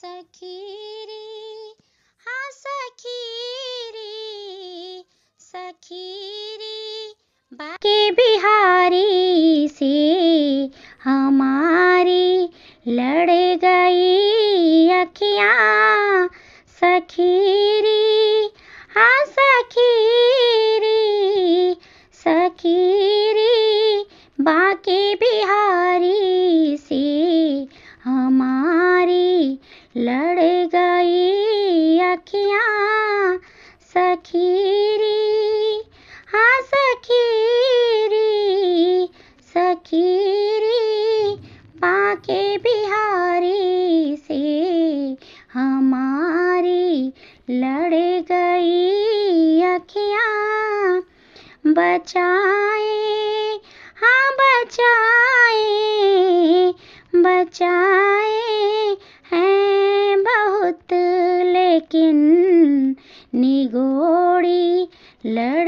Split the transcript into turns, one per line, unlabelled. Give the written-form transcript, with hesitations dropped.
सखी रे, हाँ सखी रे, सखी रे, बाके बिहारी से हमारी लड़ गई अखियाँ। सखी रे, हाँ सखी रे, सखी रे, बाके बिहारी से हमारी लड़ गई अखियाँ। सखी रे, हाँ सखी रे, सखी रे, बाके बिहारी से हमारी लड़ गई अखियाँ। बचाए, हाँ बचाए, बचाए हैं बहुत लेकिन निगोड़ी लड़